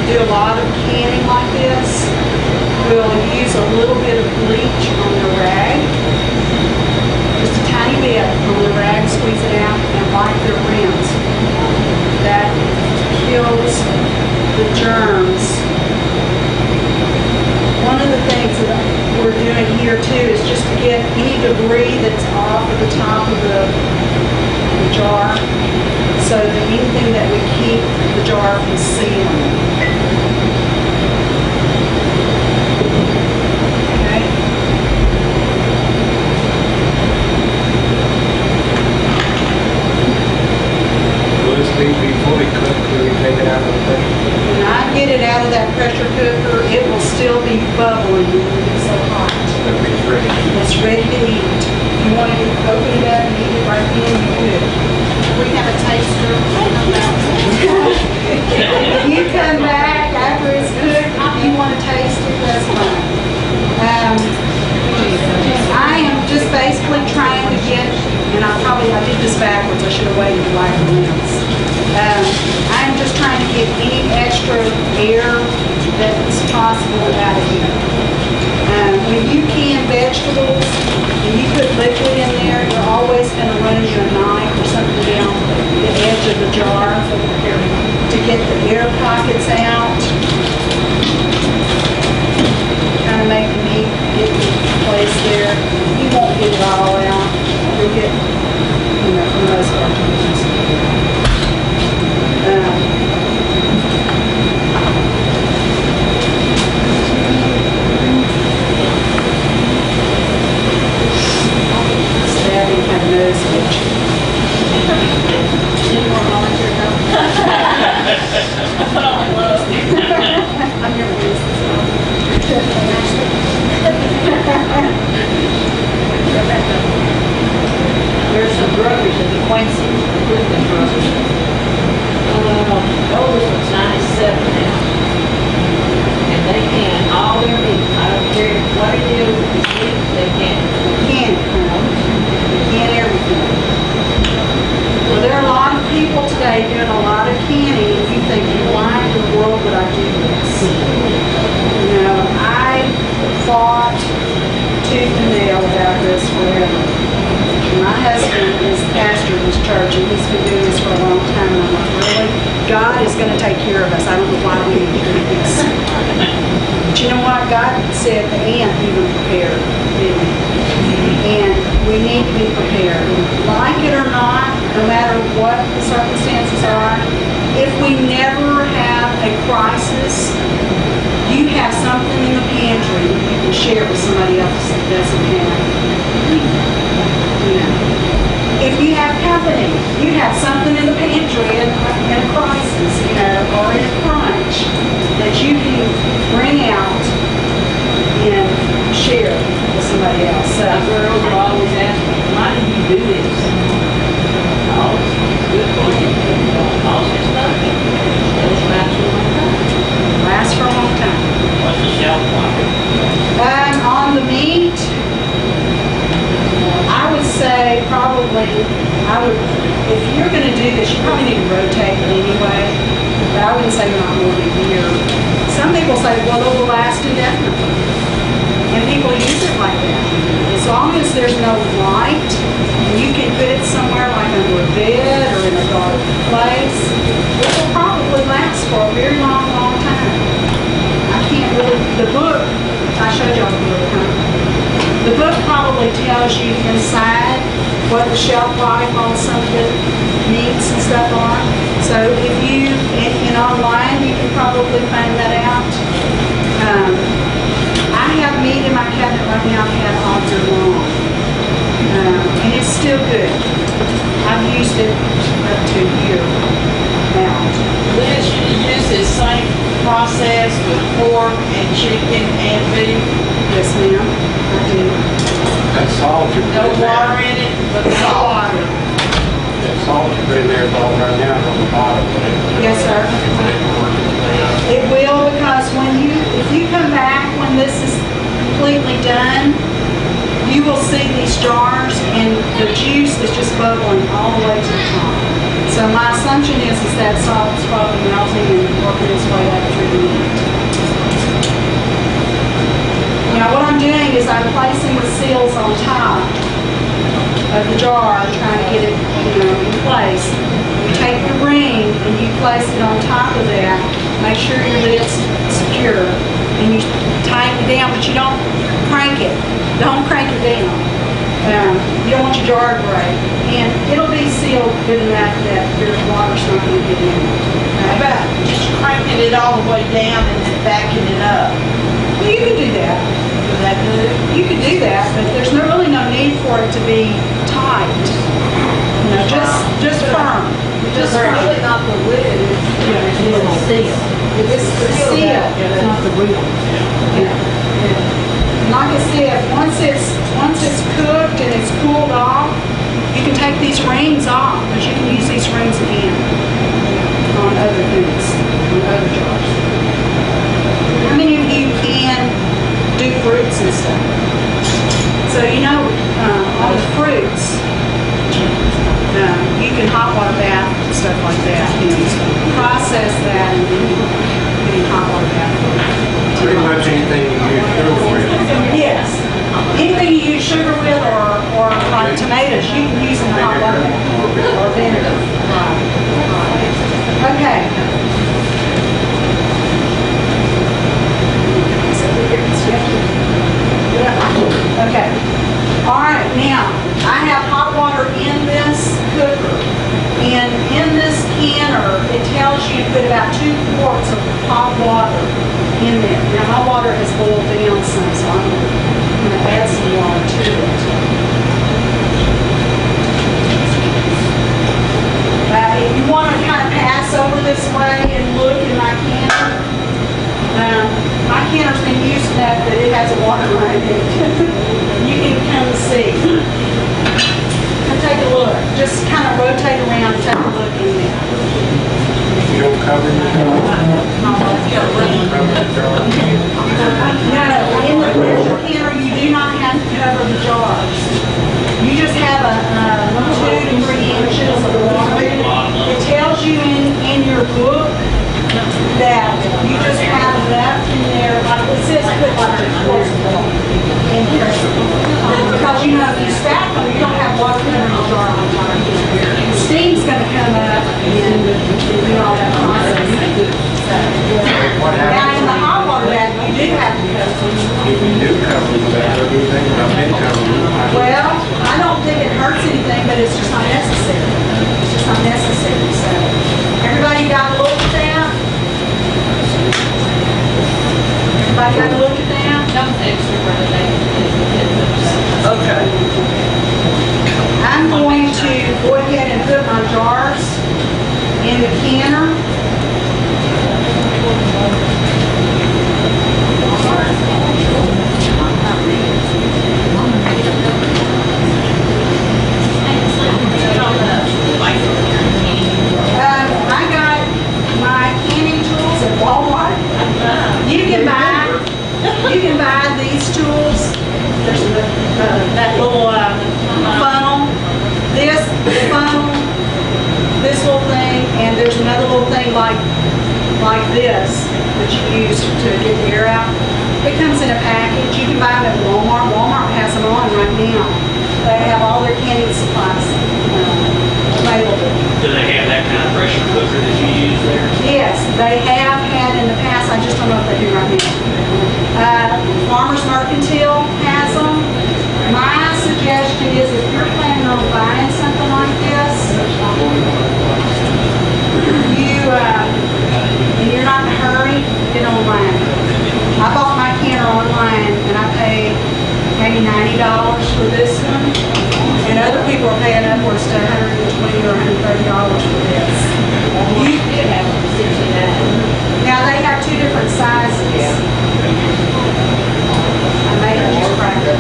do a lot of canning like this will use a little bit of bleach on the rag, just a tiny bit on the rag, squeeze it out, and wipe their rims. That kills the germs. One of the things that we're doing here too is just to get any debris that's off of the top of the jar, so that anything that would keep the jar from sealing. Before we cook, do we take it out of the pressure cooker? When I get it out of that pressure cooker, it will still be bubbling when it's so hot. It's ready. It's ready to eat. If you want to open it up and eat it right then, you could. We have a taster. If you come back after it's cooked, if you want to taste it, that's fine. I am just basically trying to get, and I did this backwards, I should have waited to light the lamps. I'm just trying to get any extra air that's possible out of here. When you can vegetables and you put liquid in there, you're always going to run your knife or something down the edge of the jar to get the air pockets out. Kind of make the meat get in place there. You won't get it all out. You'll get, for the most part. Stabbing have no switch. Any more volunteer help? I'm your There's some brothers in the Quincy, Clifton Brothers. The oldest one's 97 now. And they can all their meat. I don't care what it is with the meat, they can. Can everything. Well, there are a lot of people today doing a lot of canning, and you think, why in the world would I do this? I fought tooth and nail about this forever. My husband is the pastor of this church, and he's been doing this for a long time, and I'm like, really? God is going to take care of us. I don't know why we need to do this. But you know what? God said the ant even prepared, didn't he? And we need to be prepared. Like it or not, no matter what the circumstances are, if we never have a crisis, you have something in the pantry you can share with somebody else that doesn't have. If you have company, you have something in the pantry in a crisis, or in a crunch that you can bring out and share with somebody else. So My girls will always ask me, why do you do this? Oh, it's good for you. All this stuff. It'll last for a long time. Lasts for a long time. What's the shelf life? On the meat, I would say probably, if you're going to do this, you probably need to rotate it anyway. But I wouldn't say not more than a year. Some people say, well, it will last indefinitely. And people use it like that. As long as there's no light, and you can put it somewhere like under a bed or in a dark place, it will probably last for a very long, long time. I can't really, the book, I showed y'all the book, huh? The book probably tells you inside what the shelf life on some of the meats and stuff are. So if you, in online, you can probably find that out. I have meat in my cabinet right now I've had all year long. And it's still good. I've used it up to a year now. Liz, you use this same process with pork and chicken and beef. Yes, ma'am. I do. That salt you No put in water there, in it, but salt. Water. that salt you put in there is all right down on the bottom. Yes, sir. It will, because if you come back when this is completely done, you will see these jars and the juice is just bubbling all the way to the top. So my assumption is that salt is probably melting and working its way up through Now what I'm doing is I'm placing the seals on top of the jar, trying to get it, in place. You take the ring and you place it on top of that. Make sure your lid's secure, and you tighten it down, but you don't crank it. Don't crank it down. You don't want your jar to break, and it'll be sealed good enough that your water's not going to get in it. How about just cranking it all the way down and then backing it up? Well, you can do that. Is that good? You could do that, but there's really no need for it to be tight. Just firm. Just It's firm. really not the lid, it's the seal. It's the seal. It's not the real. Like I said, once it's cooked and it's cooled off, you can take these rings off, but you can use these rings again on other things, on other jars. How many of you can do fruits and stuff? So on the fruits, you can hot water bath and stuff like that. Process that and then you can hot water bath. Pretty much anything you use sugar with. Yes. Anything you use sugar with or like tomatoes, you can use in the hot water bath or vinegar. Right. Okay. Okay. All right, now, I have hot water in this cooker. And in this canner, it tells you to put about 2 quarts of hot water in there. Now, my water has boiled down some, so I'm going to add some water to it. If you want to kind of pass over this way and look in my canner's been used enough that it has a water line in it. You can kind of see. And take a look. Just kind of rotate around and take a look in there. You don't cover the jar. Cover the jar. No, in the pressure canner, you do not have to cover the jars. You just have a 2 to 3 inches of water. It tells you in your book that you just have enough in there, like it says put like 2 quarts of water in here. Because if you stack them, you don't have water covering the jar all the time. Steam's going to come up and do all that process. Now in the hot water bath, you do have to cover them. If you do cover the jar, do you think about been covering? Well, I don't think it hurts anything, but it's just not necessary. It's just not necessary, so. Everybody got a look at that? Everybody got a look at that? Some extra rotation. Okay. I'm going to go ahead and put my jars in the canner. I got my canning tools at Walmart. You can buy these tools. There's that little funnel, this funnel, this little thing, and there's another little thing like this that you use to get the air out. It comes in a package. You can buy them at Walmart. Walmart has them on right now. They have all their canning supplies available. Do they have that kind of pressure cooker that you use there? Yes, they have had in the past. I just don't know if they do right now. Farmers Mercantile has them. My suggestion is if you're planning on buying something like this, and you're not in a hurry, get online. I bought my canner online and I paid maybe $90 for this one. And other people are paying upwards to $120 or $130 for this. You did have them 69. Now they have 2 different sizes. I may have just cracked them.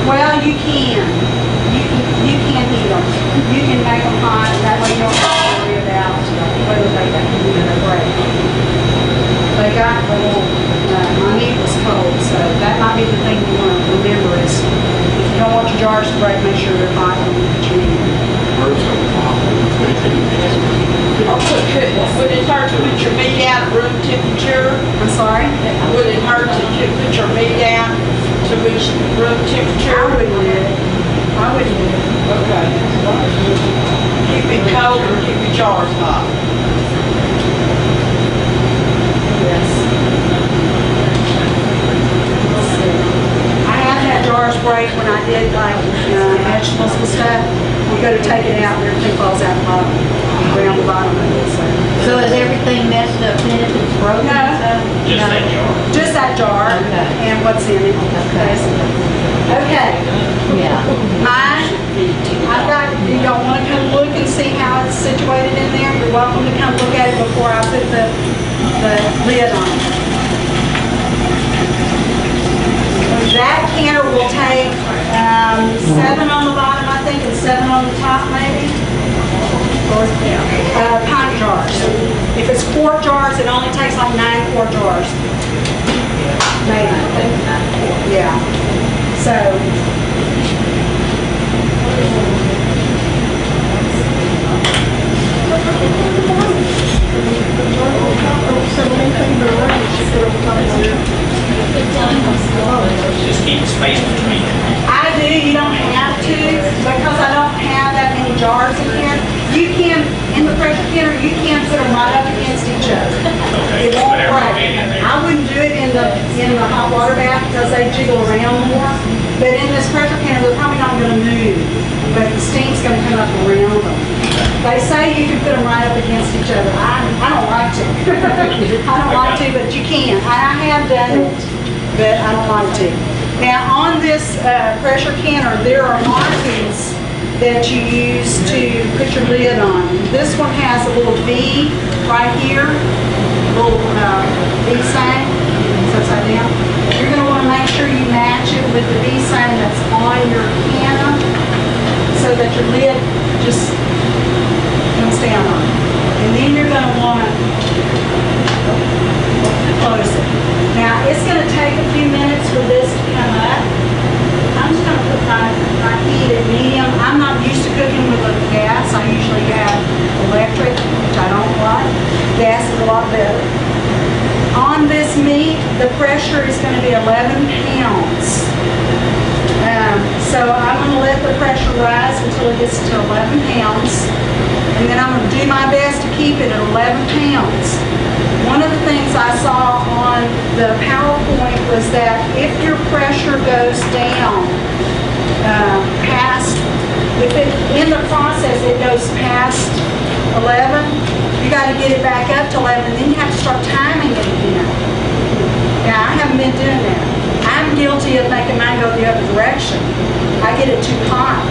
Well, you can. You can heat them. You can make them hot. That way you don't have to worry about whether they break. They got a little, my meat was cold, so that might be the thing you want to remember is if you don't want your jars to break, make sure they're hot when you put your meat in. would it hurt to put your meat down at room temperature? I'm sorry? Would it hurt to put your meat down to reach room I temperature? wouldn't do it. I wouldn't do it. Okay. Keep it cold or keep your jars hot? Yes. I have had jars break when I did like vegetables and stuff. We go to take it out and everything falls out the bottom, around the bottom of it, so. So is everything messed up then if it's broken? No. Just that jar. Just that jar Okay. and what's in it. basically. Okay, Yeah. I've got, do y'all want to come look and see how it's situated in there? You're welcome to come look at it before I put the lid on it. That canner will take 7 on the bottom, I think, and 7 on the top, maybe. Or, pint jars. If it's quart jars, it only takes like 9 quart jars. Maybe. Yeah. So. Just keep space between them. I do, you don't have to, because I don't have that many jars in here. You can, in the pressure canner, you can put them right up against each other. Okay, It won't whatever break. fit in there. I wouldn't do it in the hot water bath because they jiggle around more. But in this pressure canner, they're probably not gonna move, but the steam's gonna come up around them. They say you can put them right up against each other. I don't like to. I don't like to, but you can. I have done it, but I don't like to. Now, on this pressure canner, there are markings that you use to put your lid on. This one has a little V right here, a little V sign, it's upside down. You're going to want to make sure you match it with the V sign that's on your canner so that your lid just comes down on it. And then you're going to want to close it. Now, it's going to take a few minutes for this to come up. I'm just going to put my heat at medium. I'm not used to cooking with a gas. I usually have electric, which I don't like. Gas is a lot better. On this meat, the pressure is going to be 11 pounds. So I'm going to let the pressure rise until it gets to 11 pounds. And then I'm going to do my best to keep it at 11 pounds. One of the things I saw on the PowerPoint was that if your pressure goes down past, if it, in the process it goes past 11, you got to get it back up to 11, and then you have to start timing it again. Now, I haven't been doing that. I'm guilty of making mine go the other direction. I get it too hot.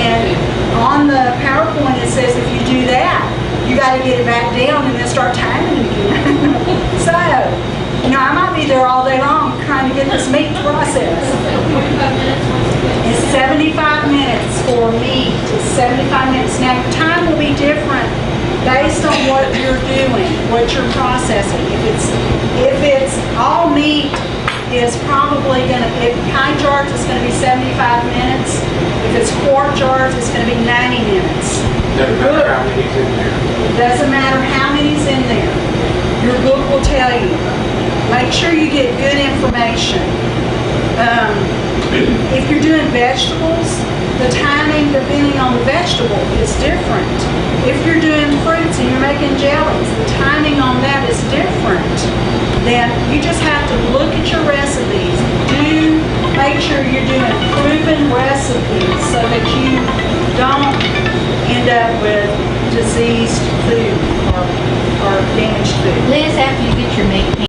And on the PowerPoint it says if you do that, you got to get it back down and then start timing it again. So, you know, I might be there all day long trying to get this meat processed. It's 75 minutes for meat. It's 75 minutes. Now, your time will be different based on what you're doing, what you're processing. If it's all meat, is probably going to, if pint jars, it's going to be 75 minutes. If it's quart jars, it's going to be 90 minutes. Doesn't matter how many's in there. It doesn't matter how many's in there. Your book will tell you. Make sure you get good information. If you're doing vegetables, the timing depending on the vegetable is different. If you're doing fruits and you're making jellies, the timing on that is different. Then you just have to look at your recipes. Make sure you're doing proven recipes so that you don't end up with diseased food or damaged food. Liz, after you get your meat